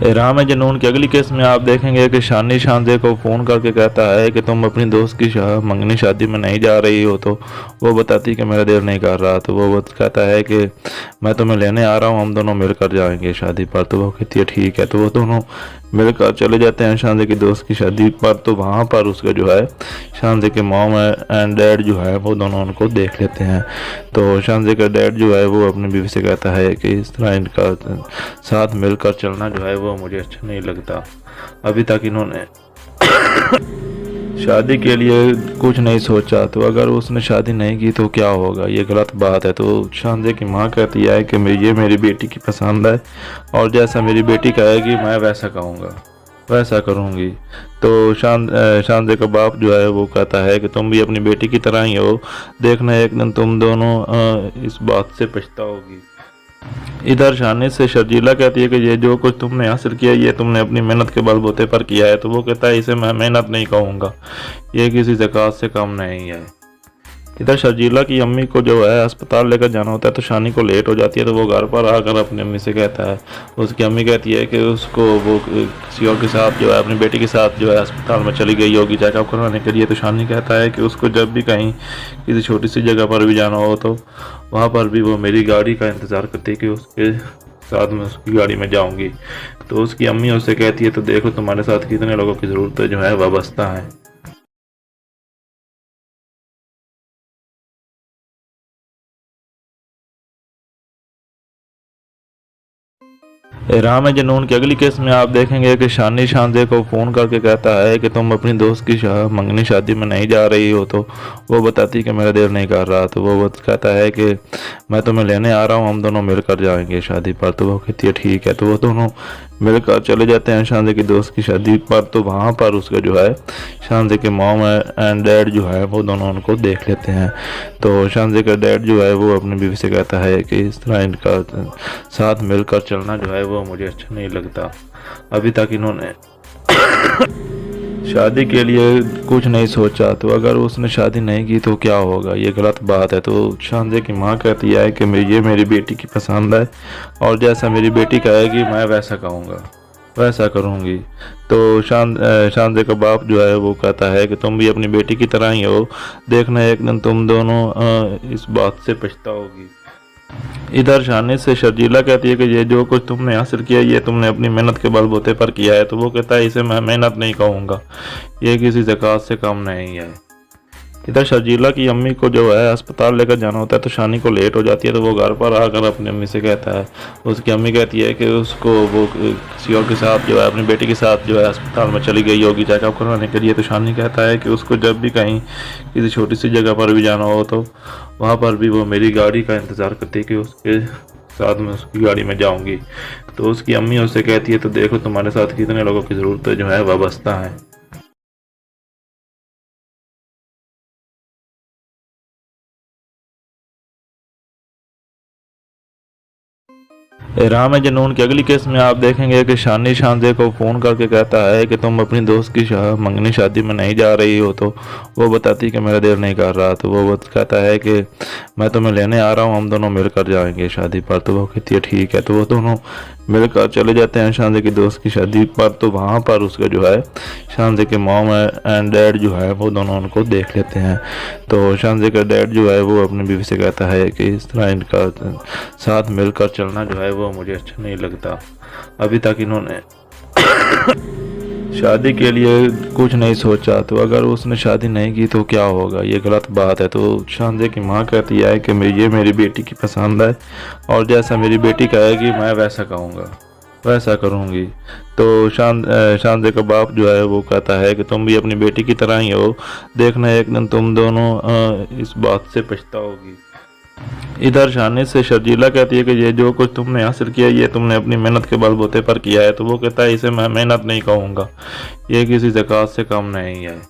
राम जनून की अगली केस में आप देखेंगे कि शानी शानजे को फ़ोन करके कहता है कि तुम अपनी दोस्त की मंगनी शादी में नहीं जा रही हो। तो वो बताती कि मेरा दिल नहीं कर रहा। तो वो कहता है कि मैं तुम्हें लेने आ रहा हूँ, हम दोनों मिलकर जाएंगे शादी पर। तो वो कहती है ठीक है। तो वो दोनों मिलकर चले जाते हैं शानजे की दोस्त की शादी पर। तो वहाँ पर उसका जो है शानजे के मॉम एंड डैड जो है वो दोनों उनको देख लेते हैं। तो शानजे का डैड जो है वो अपनी बीवी से कहता है कि इस तरह इनका साथ मिलकर चलना जो है वो मुझे अच्छा नहीं लगता। अभी तक इन्होंने शादी के लिए कुछ नहीं सोचा, तो अगर उसने शादी नहीं की तो क्या होगा, ये गलत बात है। तो शानजे की माँ कहती है कि ये मेरी बेटी की पसंद है और जैसा मेरी बेटी कहेगी मैं वैसा कहूँगा, वैसा करूँगी। तो शानजे का बाप जो है वो कहता है कि तुम भी अपनी बेटी की तरह ही हो, देखना एक दिन तुम दोनों इस बात से पछताओगी। इधर शानी से शर्जीला कहती है कि ये जो कुछ तुमने हासिल किया ये तुमने अपनी मेहनत के बलबूते पर किया है। तो वो कहता है इसे मैं मेहनत नहीं कहूँगा, ये किसी ज़कात से कम नहीं है। इधर शर्जीला की अम्मी को जो है अस्पताल लेकर जाना होता है, तो शानी को लेट हो जाती है। तो वो घर पर आकर अपनी अम्मी से कहता है, उसकी अम्मी कहती है कि उसको वो किसी और के साथ जो है अपनी बेटी के साथ जो है अस्पताल में चली गई होगी चेकअप करवाने के लिए। तो शानी कहता है कि उसको जब भी कहीं किसी छोटी सी जगह पर भी जाना हो तो वहाँ पर भी वो मेरी गाड़ी का इंतज़ार करती है कि उसके साथ में उसकी गाड़ी में जाऊँगी। तो उसकी अम्मी उससे कहती है तो देखो तुम्हारे साथ कितने लोगों की ज़रूरत जो है वाबस्ता है। राम जनून की अगली केस में आप देखेंगे कि शानी शानजे को फ़ोन करके कहता है कि तुम अपनी दोस्त की मंगनी शादी में नहीं जा रही हो। तो वो बताती कि मेरा दिल नहीं कर रहा। तो वो कहता है कि मैं तुम्हें लेने आ रहा हूँ, हम दोनों मिलकर जाएंगे शादी पर। तो वो कहती है ठीक है। तो वो दोनों मिलकर चले जाते हैं शानजे की दोस्त की शादी पर। तो वहाँ पर उसका जो है शानजे के मॉम एंड डैड जो है वो दोनों उनको देख लेते हैं। तो शानजे का डैड जो है वो अपनी बीवी से कहता है कि इस तरह इनका साथ मिलकर चलना जो है वो मुझे अच्छा नहीं लगता। अभी तक इन्होंने शादी के लिए कुछ नहीं सोचा, तो अगर उसने शादी नहीं की तो क्या होगा, ये गलत बात है। तो शानजे की माँ कहती है कि ये मेरी बेटी की पसंद है और जैसा मेरी बेटी कहेगी मैं वैसा कहूँगा, वैसा करूँगी। तो शानजे का बाप जो है वो कहता है कि तुम भी अपनी बेटी की तरह ही हो, देखना एक दिन तुम दोनों इस बात से पछताओगी। इधर शानी से शर्जीला कहती है कि ये जो कुछ तुमने हासिल किया ये तुमने अपनी मेहनत के बलबूते पर किया है। तो वो कहता है इसे मैं मेहनत नहीं कहूँगा, ये किसी ज़कात से कम नहीं है। इधर शर्जीला की अम्मी को जो है अस्पताल लेकर जाना होता है, तो शानी को लेट हो जाती है। तो वो घर पर आकर अपनी अम्मी से कहता है, उसकी अम्मी कहती है कि उसको वो किसी और के साथ जो है अपनी बेटी के साथ जो है अस्पताल में चली गई होगी चेकअप करवाने के लिए। तो शानी कहता है कि उसको जब भी कहीं किसी छोटी सी जगह पर भी जाना हो तो वहाँ पर भी वो मेरी गाड़ी का इंतज़ार करती है कि उसके साथ में उसकी गाड़ी में जाऊँगी। तो उसकी अम्मी उससे कहती है तो देखो तुम्हारे साथ कितने लोगों की ज़रूरत जो है वाबस्ता है। राम जनून की अगली केस में आप देखेंगे कि शानी शानजे को फ़ोन करके कहता है कि तुम अपनी दोस्त की मंगनी शादी में नहीं जा रही हो। तो वो बताती कि मेरा दिल नहीं कर रहा। तो वो कहता है कि मैं तुम्हें लेने आ रहा हूँ, हम दोनों मिलकर जाएंगे शादी पर। तो वो कहती है ठीक है। तो वो दोनों मिलकर चले जाते हैं शानजे की दोस्त की शादी पर। तो वहाँ पर उसका जो है शानजे के मॉम एंड डैड जो है वो दोनों उनको देख लेते हैं। तो शानजे का डैड जो है वो अपनी बीवी से कहता है कि इस तरह इनका साथ मिलकर चलना जो है वो मुझे अच्छा नहीं लगता। अभी तक इन्होंने शादी के लिए कुछ नहीं सोचा, तो अगर उसने शादी नहीं की तो क्या होगा, ये गलत बात है। तो शानजे की माँ कहती है कि ये मेरी बेटी की पसंद है और जैसा मेरी बेटी कहेगी मैं वैसा कहूँगा, वैसा करूँगी। तो शानजे का बाप जो है वो कहता है कि तुम भी अपनी बेटी की तरह ही हो, देखना एक दिन तुम दोनों इस बात से पछताओगी। इधर शानी से शर्जीला कहती है कि ये जो कुछ तुमने हासिल किया ये तुमने अपनी मेहनत के बलबूते पर किया है। तो वो कहता है इसे मैं मेहनत नहीं कहूँगा, ये किसी ज़कात से कम नहीं है।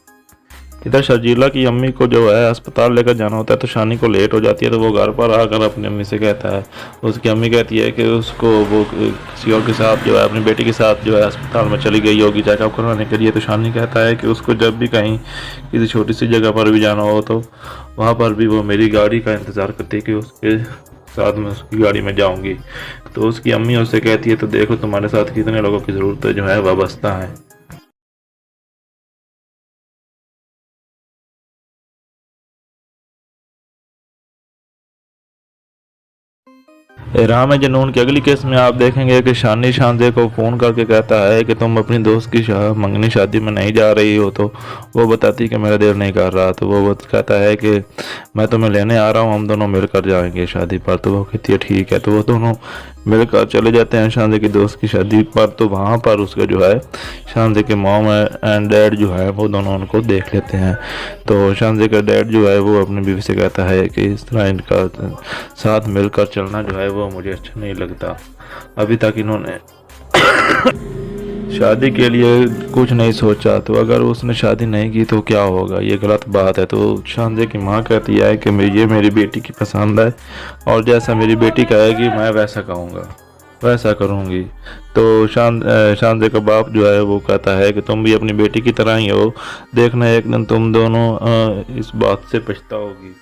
इधर शर्जीला की अम्मी को जो है अस्पताल लेकर जाना होता है, तो शानी को लेट हो जाती है। तो वो घर पर आकर अपनी अम्मी से कहता है, उसकी अम्मी कहती है कि उसको वो किसी और के साथ जो है अपनी बेटी के साथ जो है अस्पताल में चली गई होगी चेकअप करवाने के लिए। तो शानी कहता है कि उसको जब भी कहीं किसी छोटी सी जगह पर भी जाना हो तो वहाँ पर भी वो मेरी गाड़ी का इंतज़ार करती है कि उसके साथ में उसकी गाड़ी में जाऊंगी। तो उसकी अम्मी उससे कहती है तो देखो तुम्हारे साथ कितने लोगों की ज़रूरत जो है वाबस्ता है। राम है जनून की अगली केस में आप देखेंगे कि शानी शानजे को फ़ोन करके कहता है कि तुम अपनी दोस्त की मंगनी शादी में नहीं जा रही हो। तो वो बताती कि मेरा दिल नहीं कर रहा। तो वो कहता है कि मैं तुम्हें लेने आ रहा हूँ, हम दोनों मिलकर जाएंगे शादी पर। तो वो कहती है ठीक है। तो वो दोनों मिलकर चले जाते हैं शानजे की दोस्त की शादी पर। तो वहाँ पर उसका जो है शानजे के मॉम एंड डैड जो है वो दोनों उनको देख लेते हैं। तो शानजे का डैड जो है वो अपनी बीवी से कहता है कि इस तरह इनका साथ मिलकर चलना जो है वो मुझे अच्छा नहीं लगता। अभी तक इन्होंने शादी के लिए कुछ नहीं सोचा, तो अगर उसने शादी नहीं की तो क्या होगा, ये गलत बात है। तो शानजे की माँ कहती है कि ये मेरी बेटी की पसंद है और जैसा मेरी बेटी कहेगी मैं वैसा कहूँगा, वैसा करूँगी। तो शानजे का बाप जो है वो कहता है कि तुम भी अपनी बेटी की तरह ही हो, देखना एक दिन तुम दोनों इस बात से पछताओगी।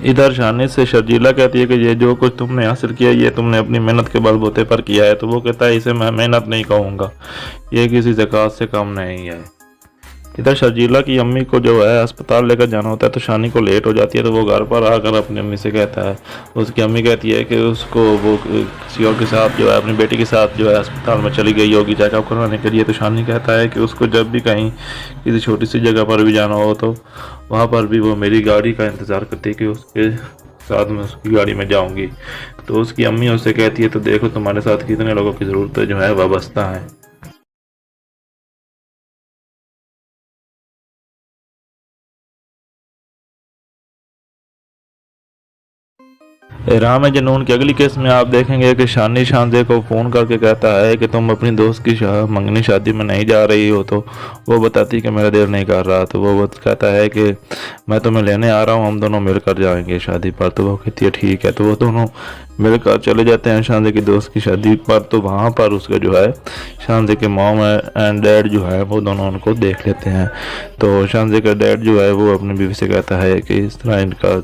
इधर शानी से शर्जीला कहती है कि ये जो कुछ तुमने हासिल किया ये तुमने अपनी मेहनत के बलबूते पर किया है। तो वो कहता है इसे मैं मेहनत नहीं कहूँगा, ये किसी ज़कात से कम नहीं है। इधर शर्जीला की अम्मी को जो है अस्पताल लेकर जाना होता है, तो शानी को लेट हो जाती है। तो वो घर पर आकर अपनी अम्मी से कहता है, उसकी अम्मी कहती है कि उसको वो किसी और के साथ जो है अपनी बेटी के साथ जो है अस्पताल में चली गई होगी चेकअप करवाने के लिए। तो शानी कहता है कि उसको जब भी कहीं किसी छोटी सी जगह पर भी जाना हो तो वहाँ पर भी वो मेरी गाड़ी का इंतज़ार करती है कि उसके साथ में उसकी गाड़ी में जाऊँगी। तो उसकी अम्मी उससे कहती है तो देखो तुम्हारे साथ कितने लोगों की ज़रूरत जो है वाबस्ता है। राम है जनून की अगली केस में आप देखेंगे कि शानी शानजे को फ़ोन करके कहता है कि तुम अपनी दोस्त की मंगनी शादी में नहीं जा रही हो। तो वो बताती कि मेरा दिल नहीं कर रहा। तो वो कहता है कि मैं तुम्हें लेने आ रहा हूँ, हम दोनों मिलकर जाएंगे शादी पर। तो वो कहती है ठीक है। तो वो दोनों मिलकर चले जाते हैं शानजे की दोस्त की शादी पर। तो वहाँ पर उसका जो है शानजे के मॉम एंड डैड जो है वो दोनों उनको देख लेते हैं। तो शानजे का डैड जो है वो अपनी बीवी से कहता है कि इस तरह इनका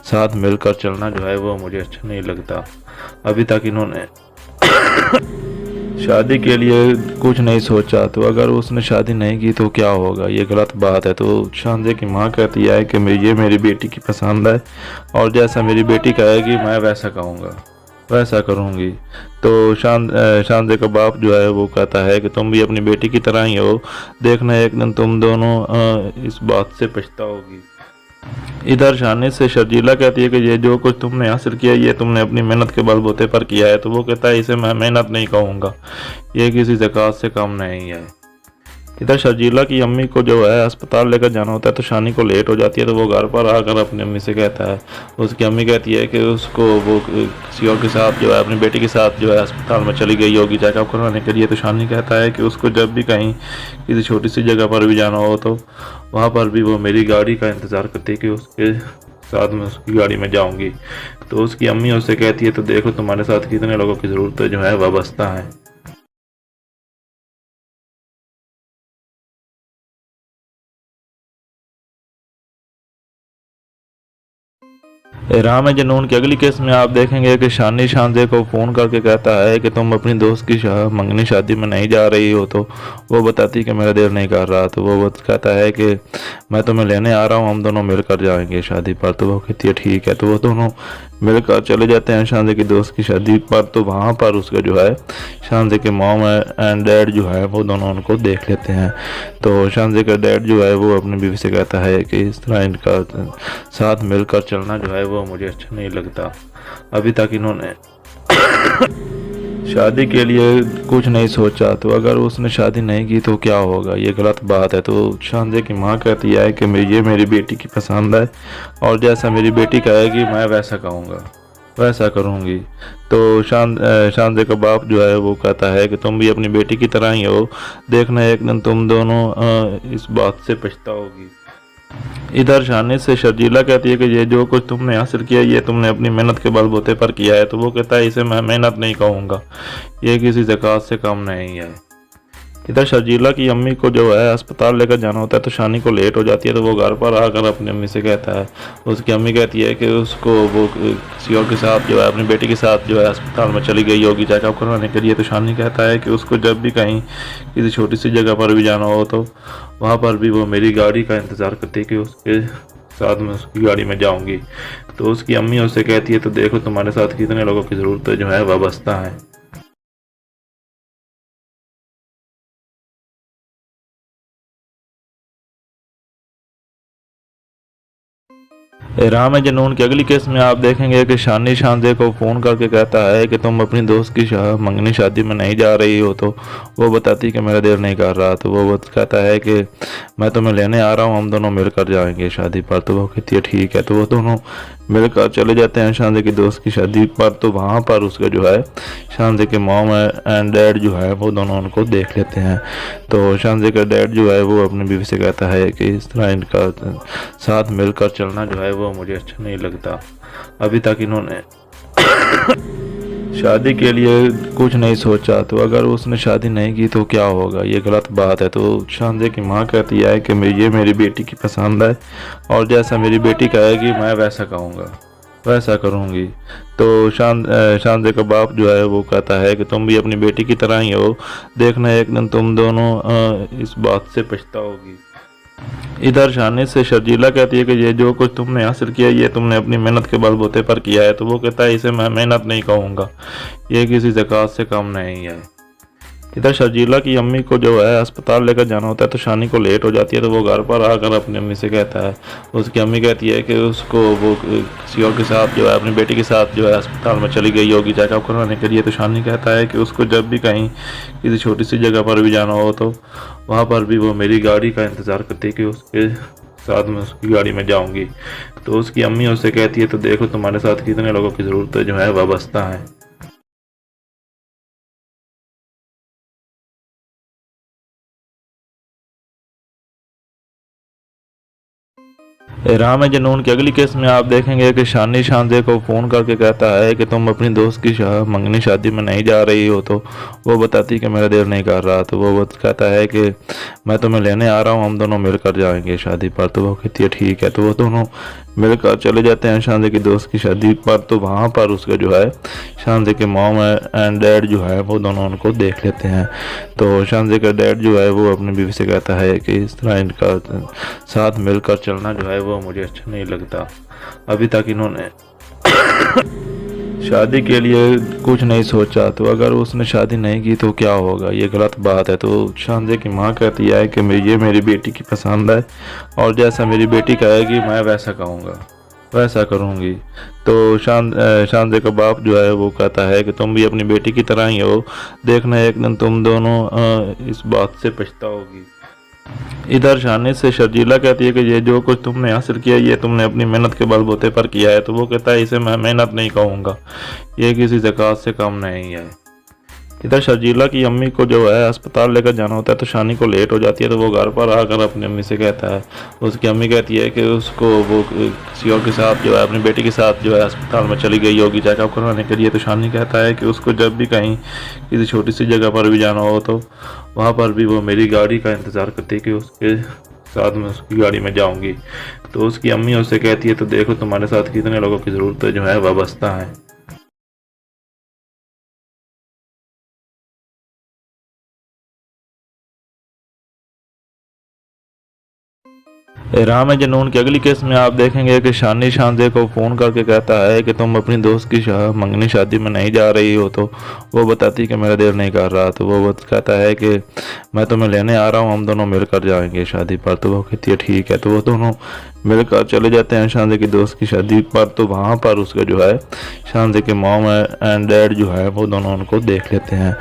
साथ मिलकर चलना जो है वो मुझे अच्छा नहीं लगता। अभी तक इन्होंने शादी के लिए कुछ नहीं सोचा, तो अगर उसने शादी नहीं की तो क्या होगा, ये गलत बात है। तो शानजे की माँ कहती है कि ये मेरी बेटी की पसंद है और जैसा मेरी बेटी कहेगी मैं वैसा कहूँगा, वैसा करूँगी। तो शानजे का बाप जो है वो कहता है कि तुम भी अपनी बेटी की तरह ही हो, देखना एक दिन तुम दोनों इस बात से पछताओगी। इधर शानी से शर्जीला कहती है कि ये जो कुछ तुमने हासिल किया ये तुमने अपनी मेहनत के बलबूते पर किया है। तो वो कहता है इसे मैं मेहनत नहीं कहूँगा, ये किसी ज़कात से कम नहीं है। इधर शर्जीला की अम्मी को जो है अस्पताल लेकर जाना होता है, तो शानी को लेट हो जाती है। तो वो घर पर आकर अपनी अम्मी से कहता है, उसकी अम्मी कहती है कि उसको वो किसी और के साथ जो है अपनी बेटी के साथ जो है अस्पताल में चली गई होगी चेकअप करवाने के लिए। तो शानी कहता है कि उसको जब भी कहीं किसी छोटी सी जगह पर भी जाना हो तो वहाँ पर भी वो मेरी गाड़ी का इंतज़ार करती है कि उसके साथ में उसकी गाड़ी में जाऊँगी। तो उसकी अम्मी उससे कहती है तो देखो तुम्हारे साथ कितने लोगों की ज़रूरत जो है वाबस्ता है। राम है जनून की अगली केस में आप देखेंगे कि शानी शानजे को फ़ोन करके कहता है कि तुम अपनी दोस्त की मंगनी शादी में नहीं जा रही हो। तो वो बताती कि मेरा दिल नहीं कर रहा। तो वो कहता है कि मैं तुम्हें लेने आ रहा हूँ, हम दोनों मिलकर जाएंगे शादी पर। तो वो कहती है ठीक है। तो वो दोनों मिलकर चले जाते हैं शानजे की दोस्त की शादी पर। तो वहाँ पर उसका जो है शानजे के मॉम एंड डैड जो है वो दोनों उनको देख लेते हैं। तो शानजे का डैड जो है वो अपनी बीवी से कहता है कि इस तरह इनका साथ मिलकर चलना जो है वो मुझे अच्छा नहीं लगता। अभी तक इन्होंने शादी के लिए कुछ नहीं सोचा, तो अगर उसने शादी नहीं की तो क्या होगा, ये गलत बात है। तो शानजे की माँ कहती है कि ये मेरी बेटी की पसंद है और जैसा मेरी बेटी कहेगी मैं वैसा कहूँगा, वैसा करूँगी। तो शानजे का बाप जो है वो कहता है कि तुम भी अपनी बेटी की तरह ही हो, देखना एक दिन तुम दोनों इस बात से पछताओगी। इधर शानी से शर्जीला कहती है कि ये जो कुछ तुमने हासिल किया ये तुमने अपनी मेहनत के बलबूते पर किया है। तो वो कहता है इसे मैं मेहनत नहीं कहूँगा, ये किसी ज़कात से कम नहीं है। इधर शर्जीला की अम्मी को जो है अस्पताल लेकर जाना होता है तो शानी को लेट हो जाती है, तो वो घर पर आकर अपनी अम्मी से कहता है, उसकी अम्मी कहती है कि उसको वो किसी और के साथ जो है अपनी बेटी के साथ जो है अस्पताल में चली गई होगी चेकअप करवाने के लिए। तो शानी कहता है कि उसको जब भी कहीं किसी छोटी सी जगह पर भी जाना हो तो वहाँ पर भी वो मेरी गाड़ी का इंतज़ार करती है कि उसके साथ में उसकी गाड़ी में जाऊंगी। तो उसकी अम्मी उससे कहती है, तो देखो तुम्हारे साथ कितने लोगों की ज़रूरत जो है वाबस्ता है। राम जनून की अगली केस में आप देखेंगे कि शानी शानजे को फ़ोन करके कहता है कि तुम अपनी दोस्त की मंगनी शादी में नहीं जा रही हो। तो वो बताती कि मेरा दिल नहीं कर रहा। तो वो कहता है कि मैं तुम्हें लेने आ रहा हूँ, हम दोनों मिलकर जाएंगे शादी पर। तो वो कहती है ठीक है। तो वो दोनों मिलकर चले जाते हैं शानजे की दोस्त की शादी पर। तो वहाँ पर उसका जो है शानजे के मॉम एंड डैड जो है वो दोनों उनको देख लेते हैं। तो शानजे का डैड जो है वो अपनी बीवी से कहता है कि इस तरह इनका साथ मिलकर चलना जो है वो मुझे अच्छा नहीं लगता। अभी तक इन्होंने शादी के लिए कुछ नहीं सोचा, तो अगर उसने शादी नहीं की तो क्या होगा, ये गलत बात है। तो शानजे की माँ कहती है कि ये मेरी बेटी की पसंद है और जैसा मेरी बेटी कहेगी मैं वैसा कहूँगा, वैसा करूँगी। तो शानजे का बाप जो है वो कहता है कि तुम भी अपनी बेटी की तरह ही हो, देखना एक दिन तुम दोनों इस बात से पछताओगी। इधर शानी से शर्जीला कहती है कि ये जो कुछ तुमने हासिल किया ये तुमने अपनी मेहनत के बलबूते पर किया है। तो वो कहता है इसे मैं मेहनत नहीं कहूँगा, ये किसी ज़कात से कम नहीं है। इधर शर्जीला की अम्मी को जो है अस्पताल लेकर जाना होता है तो शानी को लेट हो जाती है, तो वो घर पर आकर अपनी अम्मी से कहता है, उसकी अम्मी कहती है कि उसको वो किसी और के साथ जो है अपनी बेटी के साथ जो है अस्पताल में चली गई होगी चेकअप करवाने के लिए। तो शानी कहता है कि उसको जब भी कहीं किसी छोटी सी जगह पर भी जाना हो तो वहाँ पर भी वो मेरी गाड़ी का इंतज़ार करती है कि उसके साथ में उसकी गाड़ी में जाऊंगी। तो उसकी अम्मी उससे कहती है, तो देखो तुम्हारे साथ कितने लोगों की ज़रूरत जो है वाबस्ता है। राम जनून की अगली केस में आप देखेंगे कि शानी शानजे को फ़ोन करके कहता है कि तुम अपनी दोस्त की मंगनी शादी में नहीं जा रही हो। तो वो बताती कि मेरा दिल नहीं कर रहा। तो वो कहता है कि मैं तुम्हें लेने आ रहा हूँ, हम दोनों मिलकर जाएंगे शादी पर। तो वो कहती है ठीक है। तो वो दोनों मिलकर चले जाते हैं शानजे की दोस्त की शादी पर। तो वहाँ पर उसका जो है शानजे के मॉम एंड डैड जो है वो दोनों उनको देख लेते हैं। तो शानजे का डैड जो है वो अपनी बीवी से कहता है कि इस तरह इनका साथ मिलकर चलना जो है वो मुझे अच्छा नहीं लगता। अभी तक इन्होंने शादी के लिए कुछ नहीं सोचा, तो अगर उसने शादी नहीं की तो क्या होगा, ये गलत बात है। तो शानजे की माँ कहती है कि ये मेरी बेटी की पसंद है और जैसा मेरी बेटी कहेगी मैं वैसा कहूँगा, वैसा करूँगी। तो शानजे का बाप जो है वो कहता है कि तुम भी अपनी बेटी की तरह ही हो, देखना एक दिन तुम दोनों इस बात से पछताओगी। इधर शानी से शर्जीला कहती है कि ये जो कुछ तुमने हासिल किया ये तुमने अपनी मेहनत के बलबूते पर किया है। तो वो कहता है इसे मैं मेहनत नहीं कहूँगा, ये किसी ज़कात से कम नहीं है। इधर शर्जीला की अम्मी को जो है अस्पताल लेकर जाना होता है तो शानी को लेट हो जाती है, तो वो घर पर आकर अपनी अम्मी से कहता है, उसकी अम्मी कहती है कि उसको वो किसी और के साथ जो है अपनी बेटी के साथ जो है अस्पताल में चली गई होगी चेकअप करवाने के लिए। तो शानी कहता है कि उसको जब भी कहीं किसी छोटी सी जगह पर भी जाना हो तो वहाँ पर भी वो मेरी गाड़ी का इंतज़ार करती है कि उसके साथ में उसकी गाड़ी में जाऊंगी। तो उसकी अम्मी उससे कहती है, तो देखो तुम्हारे साथ कितने लोगों की ज़रूरत जो है वाबस्ता है। राम जनून की अगली केस में आप देखेंगे कि शानी शानजे को फ़ोन करके कहता है कि तुम अपनी दोस्त की मंगनी शादी में नहीं जा रही हो। तो वो बताती कि मेरा दिल नहीं कर रहा। तो वो कहता है कि मैं तुम्हें लेने आ रहा हूँ, हम दोनों मिलकर जाएंगे शादी पर। तो वो कहती है ठीक है। तो वो दोनों मिलकर चले जाते हैं शानजे की दोस्त की शादी पर। तो वहाँ पर उसका जो है शानजे के मॉम एंड डैड जो है वो दोनों उनको देख लेते हैं।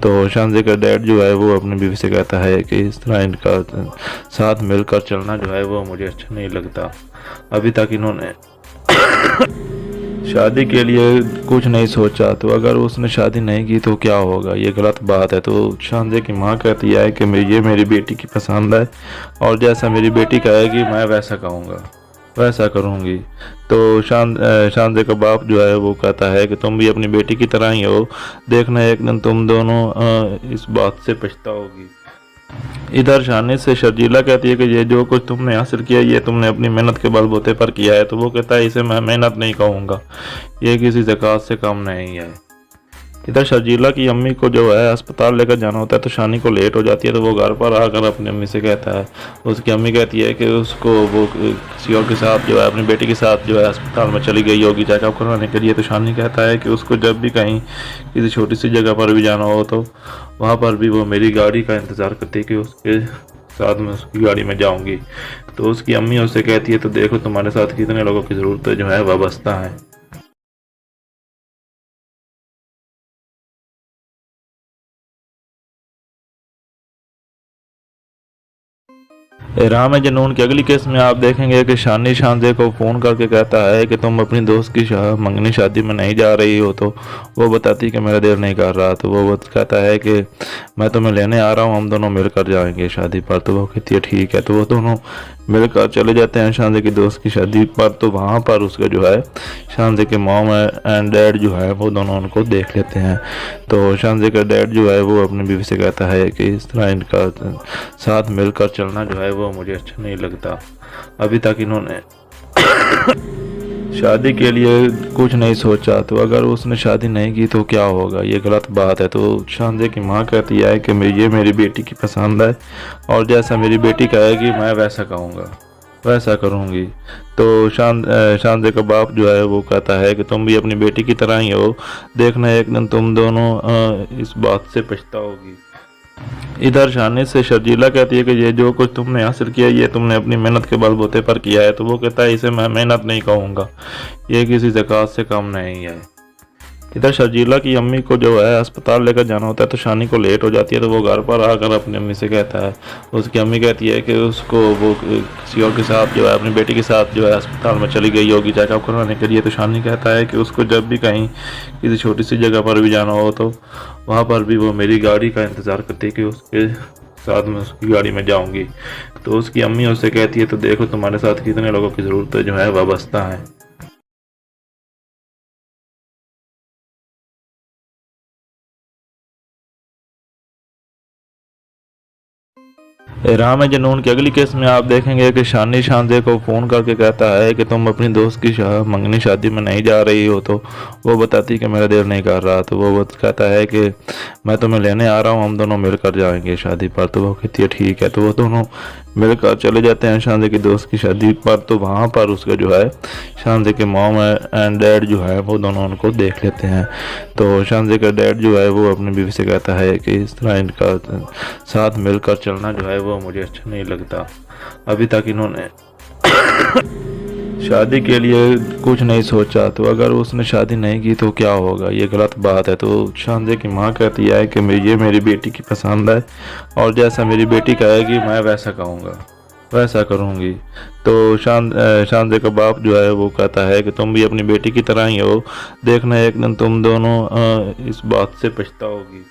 तो शानजे का डैड जो है वो अपनी बीवी से कहता है कि इस तरह इनका साथ मिलकर चलना जो है वो मुझे अच्छा नहीं लगता। अभी तक इन्होंने शादी के लिए कुछ नहीं सोचा, तो अगर उसने शादी नहीं की तो क्या होगा, ये गलत बात है। तो शानजे की माँ कहती है कि ये मेरी बेटी की पसंद है और जैसा मेरी बेटी कहेगी मैं वैसा कहूँगा, वैसा करूँगी। तो शानजे का बाप जो है वो कहता है कि तुम भी अपनी बेटी की तरह ही हो, देखना एक दिन तुम दोनों इस बात से पछताओगी। इधर शानी से शर्जीला कहती है कि ये जो कुछ तुमने हासिल किया ये तुमने अपनी मेहनत के बलबूते पर किया है। तो वो कहता है इसे मैं मेहनत नहीं कहूँगा, ये किसी ज़कात से कम नहीं है। इधर शर्जीला की अम्मी को जो है अस्पताल लेकर जाना होता है तो शानी को लेट हो जाती है। तो वो घर पर आकर अपनी अम्मी से कहता है, उसकी अम्मी कहती है कि उसको वो किसी और के साथ जो है अपनी बेटी के साथ जो है अस्पताल में चली गई होगी चेकअप करवाने के लिए। तो शानी कहता है कि उसको जब भी कहीं किसी छोटी सी जगह पर भी जाना हो तो वहाँ पर भी वो मेरी गाड़ी का इंतज़ार करती है कि उसके साथ में उसकी गाड़ी में जाऊँगी। तो उसकी अम्मी उससे कहती है, तो देखो तुम्हारे साथ कितने लोगों की ज़रूरतें जो है वाबस्ता हैं। राम जनून की अगली केस में आप देखेंगे कि शानी शानजे को फ़ोन करके कहता है कि तुम अपनी दोस्त की मंगनी शादी में नहीं जा रही हो। तो वो बताती कि मेरा दिल नहीं कर रहा। तो वो कहता है कि मैं तुम्हें लेने आ रहा हूँ, हम दोनों मिलकर जाएंगे शादी पर। तो वो कहती है ठीक है। तो वो दोनों मिलकर चले जाते हैं शानजे की दोस्त की शादी पर। तो वहाँ पर उसका जो है शानजे के मॉम एंड डैड जो है वो दोनों उनको देख लेते हैं। तो शानजे का डैड जो है वो अपनी बीवी से कहता है कि इस तरह इनका साथ मिलकर चलना जो है वो मुझे अच्छा नहीं लगता। अभी तक इन्होंने शादी के लिए कुछ नहीं सोचा, तो अगर उसने शादी नहीं की तो क्या होगा, ये गलत बात है। तो शानजे की माँ कहती है कि ये मेरी बेटी की पसंद है और जैसा मेरी बेटी कहेगी मैं वैसा कहूँगा, वैसा करूँगी। तो शानजे का बाप जो है वो कहता है कि तुम भी अपनी बेटी की तरह ही हो, देखना एक दिन तुम दोनों इस बात से पछताओगी। इधर शानी से शर्जीला कहती है कि ये जो कुछ तुमने हासिल किया ये तुमने अपनी मेहनत के बलबूते पर किया है। तो वो कहता है इसे मैं मेहनत नहीं कहूँगा, ये किसी ज़कात से कम नहीं है। इधर शर्जीला की अम्मी को जो है अस्पताल लेकर जाना होता है तो शानी को लेट हो जाती है। तो वो घर पर आकर अपनी अम्मी से कहता है, उसकी अम्मी कहती है कि उसको वो किसी और के साथ जो है अपनी बेटी के साथ जो है अस्पताल में चली गई होगी चेकअप करवाने के लिए। तो शानी कहता है कि उसको जब भी कहीं किसी छोटी सी जगह पर भी जाना हो तो वहाँ पर भी वो मेरी गाड़ी का इंतज़ार करती है कि उसके साथ में उसकी गाड़ी में जाऊँगी। तो उसकी अम्मी उससे कहती है, तो देखो तुम्हारे साथ कितने लोगों की ज़रूरतें जो है वाबस्ता हैं। राम जनून की अगली केस में आप देखेंगे कि शानी शानजे को फ़ोन करके कहता है कि तुम अपनी दोस्त की मंगनी शादी में नहीं जा रही हो। तो वो बताती कि मेरा दिल नहीं कर रहा। तो वो कहता है कि मैं तुम्हें लेने आ रहा हूँ, हम दोनों मिलकर जाएंगे शादी पर। तो वो कहती है ठीक है। तो वो दोनों मिलकर चले जाते हैं शानजे की दोस्त की शादी पर। तो वहाँ पर उसका जो है शानजे के मॉम एंड डैड जो है वो दोनों उनको देख लेते हैं। तो शानजे का डैड जो है वो अपनी बीवी से कहता है कि इस तरह इनका साथ मिलकर चलना जो है वो मुझे अच्छा नहीं लगता। अभी तक इन्होंने शादी के लिए कुछ नहीं सोचा, तो अगर उसने शादी नहीं की तो क्या होगा, ये गलत बात है। तो शानजे की माँ कहती है कि ये मेरी बेटी की पसंद है और जैसा मेरी बेटी कहेगी मैं वैसा कहूँगा, वैसा करूँगी। तो शानजे का बाप जो है वो कहता है कि तुम भी अपनी बेटी की तरह ही हो, देखना एक दिन तुम दोनों इस बात से पछताओगी।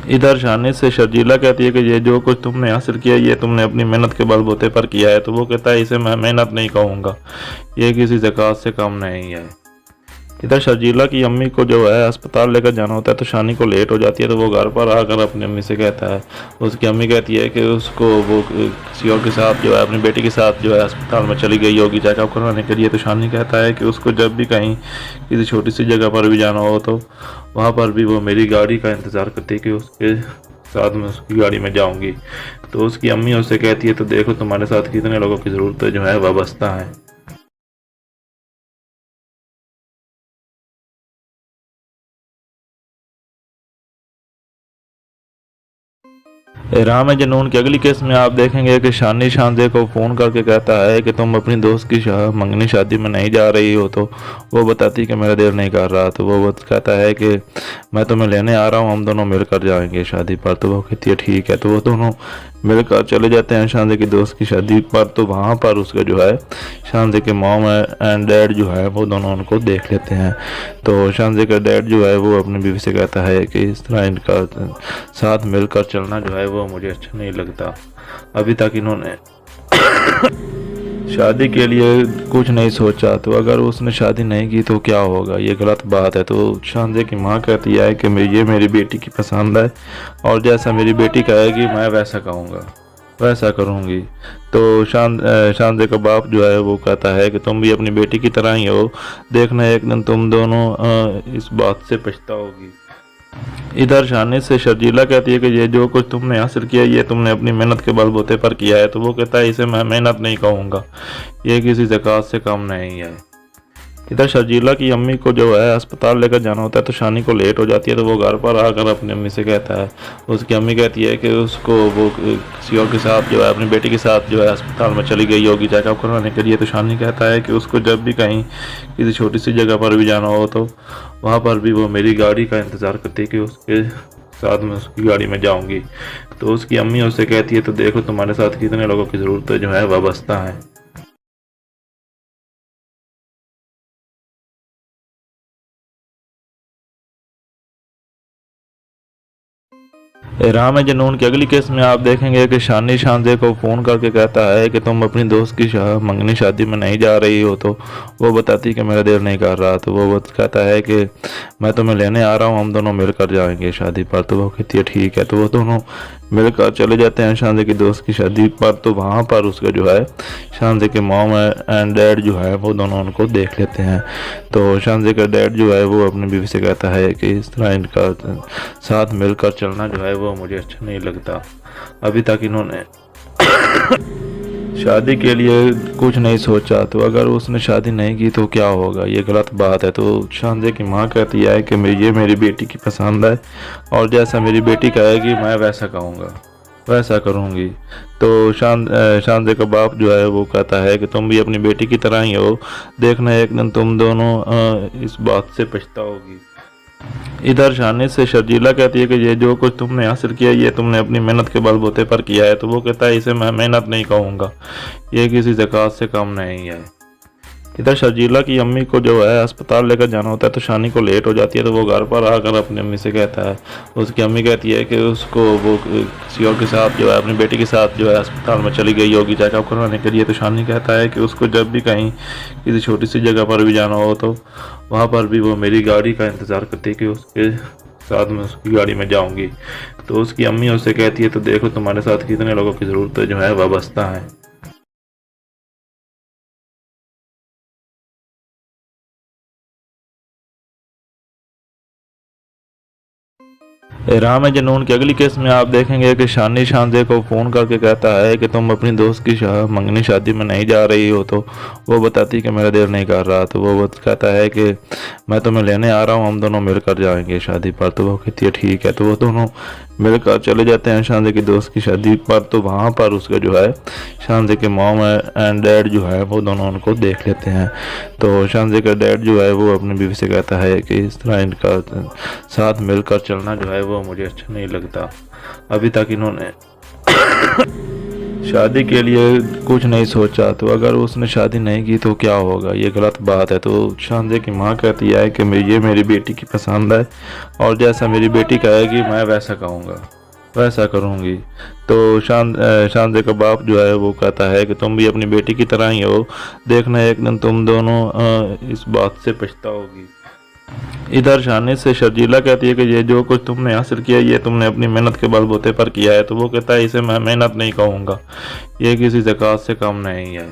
इधर शानी से शर्जीला कहती है कि ये जो कुछ तुमने हासिल किया ये तुमने अपनी मेहनत के बलबूते पर किया है। तो वो कहता है इसे मैं मेहनत नहीं कहूँगा, ये किसी ज़कात से कम नहीं है। इधर शर्जीला की अम्मी को जो है अस्पताल लेकर जाना होता है तो शानी को लेट हो जाती है। तो वो घर पर आकर अपनी अम्मी से कहता है, उसकी अम्मी कहती है कि उसको वो किसी और के साथ जो है अपनी बेटी के साथ जो है अस्पताल में चली गई होगी चेकअप करवाने के लिए। तो शानी कहता है कि उसको जब भी कहीं किसी छोटी सी जगह पर भी जाना हो तो वहाँ पर भी वो मेरी गाड़ी का इंतज़ार करती है कि उसके साथ में उसकी गाड़ी में जाऊँगी। तो उसकी अम्मी उससे कहती है, तो देखो तुम्हारे साथ कितने लोगों की ज़रूरतें जो है वाबस्ता हैं। राम जनून की अगली केस में आप देखेंगे कि शानी शानजे को फ़ोन करके कहता है कि तुम अपनी दोस्त की मंगनी शादी में नहीं जा रही हो। तो वो बताती कि मेरा दिल नहीं कर रहा। तो वो कहता है कि मैं तुम्हें लेने आ रहा हूँ, हम दोनों मिलकर जाएंगे शादी पर। तो वो कहती है ठीक है। तो वो दोनों मिलकर चले जाते हैं शानजे की दोस्त की शादी पर। तो वहाँ पर उसका जो है शानजे के मॉम एंड डैड जो है वो दोनों उनको देख लेते हैं। तो शानजे का डैड जो है वो अपनी बीवी से कहता है कि इस तरह इनका साथ मिलकर चलना जो है वो मुझे अच्छा नहीं लगता। अभी तक इन्होंने शादी के लिए कुछ नहीं सोचा, तो अगर उसने शादी नहीं की तो क्या होगा, ये गलत बात है। तो शांजे की माँ कहती है कि ये मेरी बेटी की पसंद है और जैसा मेरी बेटी कहेगी मैं वैसा कहूँगा, वैसा करूँगी। तो शांजे का बाप जो है वो कहता है कि तुम भी अपनी बेटी की तरह ही हो, देखना एक दिन तुम दोनों इस बात से पछताओगी। इधर शानी से शर्जीला कहती है कि ये जो कुछ तुमने हासिल किया ये तुमने अपनी मेहनत के बलबूते पर किया है। तो वो कहता है इसे मैं मेहनत नहीं कहूँगा, ये किसी ज़कात से कम नहीं है। इधर शर्जीला की अम्मी को जो है अस्पताल लेकर जाना होता है, तो शानी को लेट हो जाती है। तो वो घर पर आकर अपनी अम्मी से कहता है, उसकी अम्मी कहती है कि उसको वो किसी और के साथ जो है अपनी बेटी के साथ जो है अस्पताल में चली गई होगी चेकअप करवाने के लिए। तो शानी कहता है कि उसको जब भी कहीं किसी छोटी सी जगह पर भी जाना हो तो वहाँ पर भी वो मेरी गाड़ी का इंतज़ार करती है कि उसके साथ में उसकी गाड़ी में जाऊंगी। तो उसकी अम्मी उससे कहती है, तो देखो तुम्हारे साथ कितने लोगों की ज़रूरत जो है वाबस्ता है। राम है जनून की अगली केस में आप देखेंगे कि शानी शानजे को फ़ोन करके कहता है कि तुम अपनी दोस्त की मंगनी शादी में नहीं जा रही हो। तो वो बताती है कि मेरा दिल नहीं कर रहा। तो वो कहता है कि मैं तुम्हें लेने आ रहा हूँ, हम दोनों मिलकर जाएंगे शादी पर। तो वो कहती है ठीक है। तो वो दोनों मिलकर चले जाते हैं शानजे की दोस्त की शादी पर। तो वहाँ पर उसका जो है शानजे के मॉम एंड डैड जो है वो दोनों उनको देख लेते हैं। तो शानजे का डैड जो है वो अपनी बीवी से कहता है कि इस तरह इनका साथ मिलकर चलना जो है वो मुझे अच्छा नहीं लगता। अभी तक इन्होंने शादी के लिए कुछ नहीं सोचा, तो अगर उसने शादी नहीं की तो क्या होगा, ये गलत बात है। तो शानजे की माँ कहती है कि ये मेरी बेटी की पसंद है और जैसा मेरी बेटी कहेगी मैं वैसा कहूँगा, वैसा करूँगी। तो शानजे का बाप जो है वो कहता है कि तुम भी अपनी बेटी की तरह ही हो, देखना एक दिन तुम दोनों इस बात से पछताओगी। इधर शानी से शर्जीला कहती है कि ये जो कुछ तुमने हासिल किया ये तुमने अपनी मेहनत के बलबूते पर किया है। तो वो कहता है इसे मैं मेहनत नहीं कहूँगा, ये किसी ज़कात से कम नहीं है। इधर शर्जीला की अम्मी को जो है अस्पताल लेकर जाना होता है, तो शानी को लेट हो जाती है। तो वो घर पर आकर अपनी अम्मी से कहता है, उसकी अम्मी कहती है कि उसको वो किसी और के साथ जो है अपनी बेटी के साथ जो है अस्पताल में चली गई होगी चेकअप करवाने के लिए। तो शानी कहता है कि उसको जब भी कहीं किसी छोटी सी जगह पर भी जाना हो तो वहाँ पर भी वो मेरी गाड़ी का इंतज़ार करती है कि उसके साथ में उसकी गाड़ी में जाऊंगी। तो उसकी अम्मी उससे कहती है, तो देखो तुम्हारे साथ कितने लोगों की ज़रूरत जो है वाबस्ता है। राम है जनून की अगली केस में आप देखेंगे कि शानी शानजे को फ़ोन करके कहता है कि तुम अपनी दोस्त की मंगनी शादी में नहीं जा रही हो। तो वो बताती है कि मेरा दिल नहीं कर रहा। तो वो कहता है कि मैं तुम्हें लेने आ रहा हूँ, हम दोनों मिलकर जाएंगे शादी पर। तो वो कहती है ठीक है। तो वो दोनों मिलकर चले जाते हैं शानजे की दोस्त की शादी पर। तो वहाँ पर उसका जो है शानजे के मॉम एंड डैड जो है वो दोनों उनको देख लेते हैं। तो शानजे का डैड जो है वो अपनी बीवी से कहता है कि इस तरह इनका साथ मिलकर चलना जो है वो मुझे अच्छा नहीं लगता। अभी तक इन्होंने शादी के लिए कुछ नहीं सोचा, तो अगर उसने शादी नहीं की तो क्या होगा, ये गलत बात है। तो शानजे की माँ कहती है कि ये मेरी बेटी की पसंद है और जैसा मेरी बेटी कहेगी मैं वैसा कहूँगा, वैसा करूँगी। तो शानजे का बाप जो है वो कहता है कि तुम भी अपनी बेटी की तरह ही हो, देखना एक दिन तुम दोनों इस बात से पछताओगी। इधर शानी से शर्जीला कहती है कि ये जो कुछ तुमने हासिल किया ये तुमने अपनी मेहनत के बलबूते पर किया है। तो वो कहता है इसे मैं मेहनत नहीं कहूँगा, ये किसी ज़कात से कम नहीं है।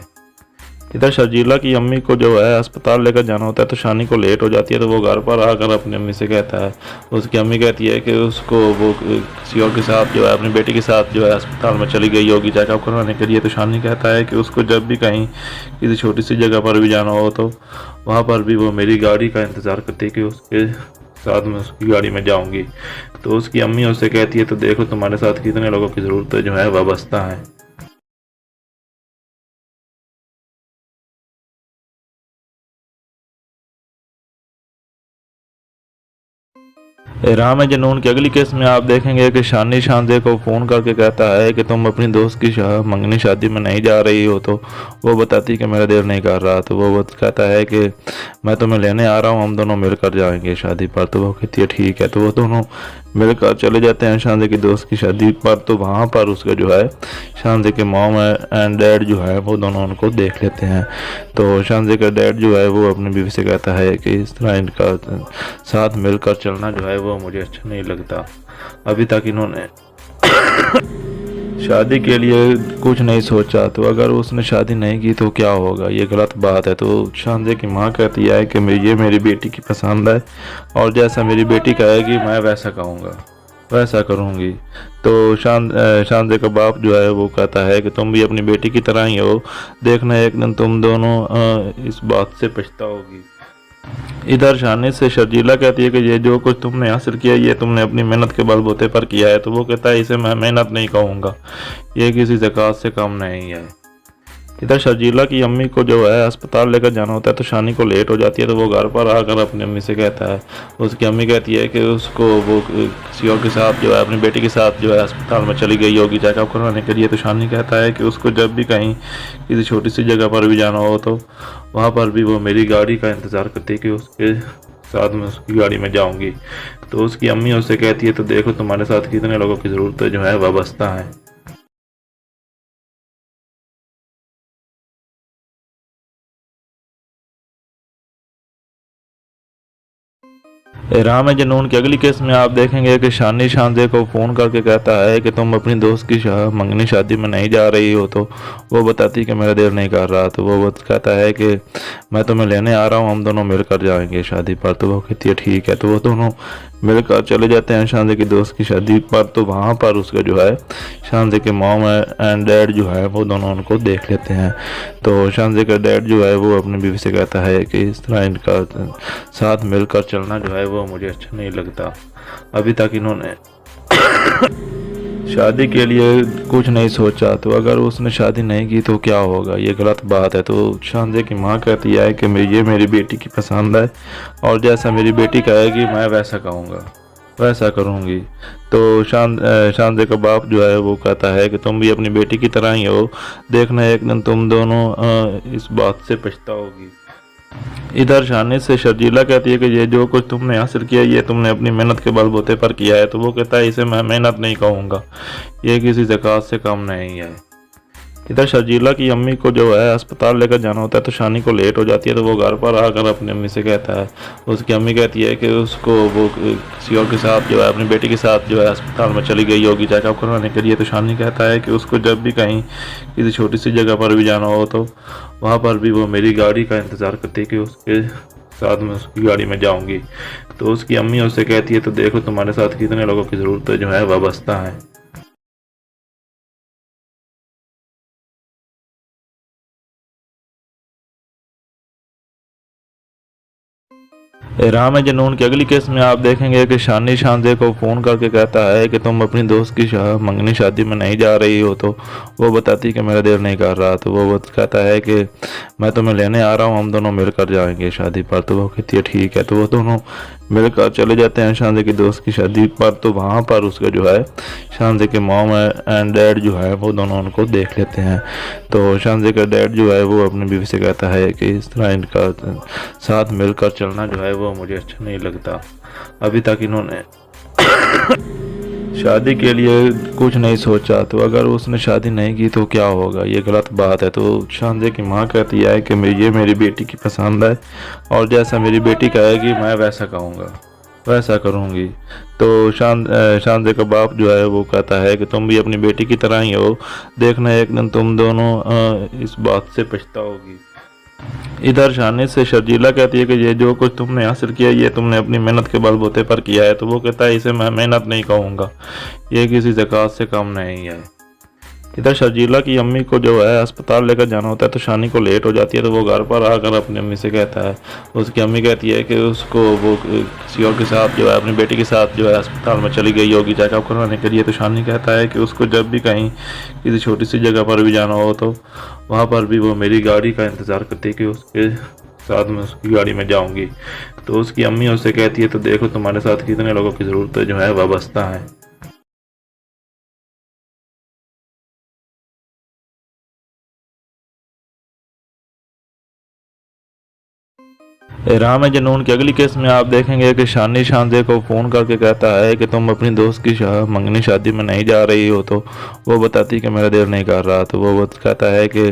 इधर शर्जीला की अम्मी को जो है अस्पताल लेकर जाना होता है, तो शानी को लेट हो जाती है। तो वो घर पर आकर अपनी अम्मी से कहता है, उसकी अम्मी कहती है कि उसको वो किसी और के साथ जो है अपनी बेटी के साथ जो है अस्पताल में चली गई होगी चेकअप करवाने के लिए। तो शानी कहता है कि उसको जब भी कहीं किसी छोटी सी जगह पर भी जाना हो तो वहाँ पर भी वो मेरी गाड़ी का इंतज़ार करती है कि उसके साथ में उसकी गाड़ी में जाऊंगी। तो उसकी अम्मी उससे कहती है, तो देखो तुम्हारे साथ कितने लोगों की ज़रूरत जो है वाबस्ता है। राम जनून की अगली केस में आप देखेंगे कि शानी शानजे को फ़ोन करके कहता है कि तुम अपनी दोस्त की मंगनी शादी में नहीं जा रही हो। तो वो बताती कि मेरा दिल नहीं कर रहा। तो वो कहता है कि मैं तुम्हें लेने आ रहा हूँ, हम दोनों मिलकर जाएंगे शादी पर। तो वो कहती है ठीक है। तो वो दोनों मिलकर चले जाते हैं शानजे की दोस्त की शादी पर। तो वहाँ पर उसका जो है शानजे के मॉम एंड डैड जो है वो दोनों उनको देख लेते हैं। तो शानजे का डैड जो है वो अपनी बीवी से कहता है कि इस तरह इनका साथ मिलकर चलना जो है वो मुझे अच्छा नहीं लगता। अभी तक इन्होंने शादी के लिए कुछ नहीं सोचा, तो अगर उसने शादी नहीं की तो क्या होगा, ये गलत बात है। तो शानजे की माँ कहती है कि ये मेरी बेटी की पसंद है और जैसा मेरी बेटी कहेगी मैं वैसा कहूँगा, वैसा करूँगी। तो शानजे का बाप जो है वो कहता है कि तुम भी अपनी बेटी की तरह ही हो, देखना एक दिन तुम दोनों इस बात से पछताओगी। इधर शानी से शर्जीला कहती है कि ये जो कुछ तुमने हासिल किया ये तुमने अपनी मेहनत के बलबूते पर किया है। तो वो कहता है इसे मैं मेहनत नहीं कहूँगा, ये किसी ज़कात से कम नहीं है। इधर शर्जीला की अम्मी को जो है अस्पताल लेकर जाना होता है, तो शानी को लेट हो जाती है। तो वो घर पर आकर अपनी अम्मी से कहता है, उसकी अम्मी कहती है कि उसको वो किसी और के साथ जो है अपनी बेटी के साथ जो है अस्पताल में चली गई होगी चेकअप करवाने के लिए। तो शानी कहता है कि उसको जब भी कहीं किसी छोटी सी जगह पर भी जाना हो तो वहाँ पर भी वो मेरी गाड़ी का इंतज़ार करती है कि उसके साथ में उसकी गाड़ी में जाऊँगी। तो उसकी अम्मी उससे कहती है तो देखो तुम्हारे साथ कितने लोगों की ज़रूरत जो है वाबस्ता है। राम जनून की अगली केस में आप देखेंगे कि शानी शानजे को फ़ोन करके कहता है कि तुम अपनी दोस्त की मंगनी शादी में नहीं जा रही हो। तो वो बताती कि मेरा दिल नहीं कर रहा। तो वो कहता है कि मैं तुम्हें लेने आ रहा हूँ, हम दोनों मिलकर जाएंगे शादी पर। तो वो कहती है ठीक है। तो वो दोनों मिलकर चले जाते हैं शानजे की दोस्त की शादी पर। तो वहाँ पर उसका जो है शानजे के मॉम एंड डैड जो है वो दोनों उनको देख लेते हैं। तो शानजे का डैड जो है वो अपनी बीवी से कहता है कि इस तरह इनका साथ मिलकर चलना जो है वो मुझे अच्छा नहीं लगता। अभी तक इन्होंने शादी के लिए कुछ नहीं सोचा, तो अगर उसने शादी नहीं की तो क्या होगा, ये गलत बात है। तो शानजे की माँ कहती है कि ये मेरी बेटी की पसंद है और जैसा मेरी बेटी कहेगी मैं वैसा कहूँगा, वैसा करूँगी। तो शानजे का बाप जो है वो कहता है कि तुम भी अपनी बेटी की तरह ही हो, देखना एक दिन तुम दोनों इस बात से पछताओगी। इधर शानी से शर्जीला कहती है कि ये जो कुछ तुमने हासिल किया ये तुमने अपनी मेहनत के बलबूते पर किया है। तो वो कहता है इसे मैं मेहनत नहीं कहूँगा, ये किसी ज़कात से कम नहीं है। इधर शर्जीला की अम्मी को जो है अस्पताल लेकर जाना होता है, तो शानी को लेट हो जाती है। तो वो घर पर आकर अपनी अम्मी से कहता है, उसकी अम्मी कहती है कि उसको वो किसी और के साथ जो है अपनी बेटी के साथ जो है अस्पताल में चली गई होगी चेकअप करवाने के लिए। तो शानी कहता है कि उसको जब भी कहीं किसी छोटी सी जगह पर भी जाना हो तो वहाँ पर भी वो मेरी गाड़ी का इंतज़ार करती है कि उसके साथ में उसकी गाड़ी में जाऊँगी। तो उसकी अम्मी उससे कहती है तो देखो तुम्हारे साथ कितने लोगों की ज़रूरत जो है वाबस्ता है। राम जनून की अगली केस में आप देखेंगे कि शानी शानजे को फ़ोन करके कहता है कि तुम अपनी दोस्त की मंगनी शादी में नहीं जा रही हो। तो वो बताती कि मेरा दिल नहीं कर रहा। तो वो कहता है कि मैं तुम्हें लेने आ रहा हूँ, हम दोनों मिलकर जाएंगे शादी पर। तो वो कहती है ठीक है। तो वो दोनों मिलकर चले जाते हैं शानजे की दोस्त की शादी पर। तो वहाँ पर उसका जो है शानजे के मॉम एंड डैड जो है वो दोनों उनको देख लेते हैं। तो शानजे का डैड जो है वो अपनी बीवी से कहता है कि इस तरह इनका साथ मिलकर चलना जो है वो मुझे अच्छा नहीं लगता। अभी तक इन्होंने शादी के लिए कुछ नहीं सोचा, तो अगर उसने शादी नहीं की तो क्या होगा, ये गलत बात है। तो शानजे की माँ कहती है कि ये मेरी बेटी की पसंद है और जैसा मेरी बेटी कहेगी मैं वैसा कहूँगा, वैसा करूँगी। तो शानजे का बाप जो है वो कहता है कि तुम भी अपनी बेटी की तरह ही हो, देखना एक दिन तुम दोनों इस बात से पछताओगी। इधर शानी से शर्जीला कहती है कि ये जो कुछ तुमने हासिल किया ये तुमने अपनी मेहनत के बलबूते पर किया है। तो वो कहता है इसे मैं मेहनत नहीं कहूँगा, ये किसी ज़कात से कम नहीं है। इधर शर्जीला की अम्मी को जो है अस्पताल लेकर जाना होता है, तो शानी को लेट हो जाती है। तो वो घर पर आकर अपनी अम्मी से कहता है, उसकी अम्मी कहती है कि उसको वो किसी और के साथ जो है अपनी बेटी के साथ जो है अस्पताल में चली गई होगी चेकअप करवाने के लिए। तो शानी कहता है कि उसको जब भी कहीं किसी छोटी सी जगह पर भी जाना हो तो वहाँ पर भी वो मेरी गाड़ी का इंतज़ार करती है कि उसके साथ में उसकी गाड़ी में जाऊंगी। तो उसकी अम्मी उससे कहती है तो देखो तुम्हारे साथ कितने लोगों की ज़रूरत जो है वाबस्ता है। राम है जनून की अगली केस में आप देखेंगे कि शानी शानजे को फ़ोन करके कहता है कि तुम अपनी दोस्त की मंगनी शादी में नहीं जा रही हो। तो वो बताती कि मेरा दिल नहीं कर रहा। तो वो कहता है कि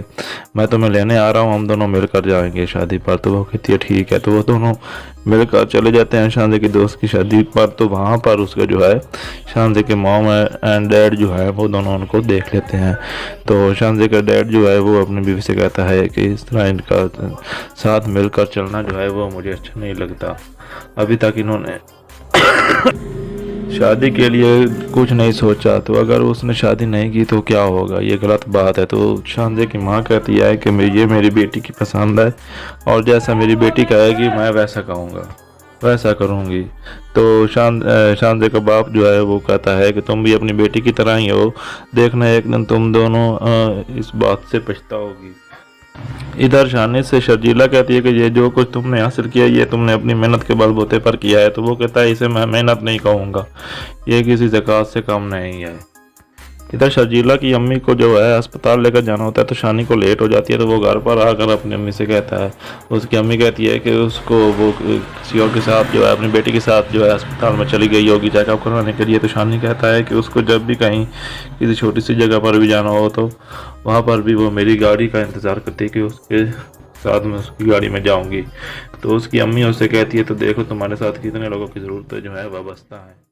मैं तुम्हें लेने आ रहा हूँ, हम दोनों मिलकर जाएंगे शादी पर। तो वो कहती है ठीक है। तो वो दोनों मिलकर चले जाते हैं शानजे की दोस्त की शादी पर। तो वहाँ पर उसका जो है शानजे के मॉम एंड डैड जो है वो दोनों उनको देख लेते हैं। तो शानजे का डैड जो है वो अपनी बीवी से कहता है कि इस तरह इनका साथ मिलकर चलना जो है वो मुझे अच्छा नहीं लगता। अभी तक इन्होंने शादी के लिए कुछ नहीं सोचा, तो अगर उसने शादी नहीं की तो क्या होगा, ये गलत बात है। तो शानजे की माँ कहती है कि ये मेरी बेटी की पसंद है और जैसा मेरी बेटी कहेगी मैं वैसा कहूँगा, वैसा करूँगी। तो शानजे का बाप जो है वो कहता है कि तुम भी अपनी बेटी की तरह ही हो, देखना एक दिन तुम दोनों इस बात से पछताओगी। इधर शानी से शर्जीला कहती है कि ये जो कुछ तुमने हासिल किया ये तुमने अपनी मेहनत के बलबूते पर किया है। तो वो कहता है इसे मैं मेहनत नहीं कहूँगा, ये किसी ज़कात से कम नहीं है। इधर शर्जीला की अम्मी को जो है अस्पताल लेकर जाना होता है, तो शानी को लेट हो जाती है। तो वो घर पर आकर अपनी अम्मी से कहता है, उसकी अम्मी कहती है कि उसको वो किसी और के साथ जो है अपनी बेटी के साथ जो है अस्पताल में चली गई होगी चेकअप करवाने के लिए। तो शानी कहता है कि उसको जब भी कहीं किसी छोटी सी जगह पर भी जाना हो तो वहाँ पर भी वो मेरी गाड़ी का इंतज़ार करती है कि उसके साथ में उसकी गाड़ी में जाऊँगी। तो उसकी अम्मी उससे कहती है तो देखो तुम्हारे साथ कितने लोगों की ज़रूरत जो है वाबस्ता है।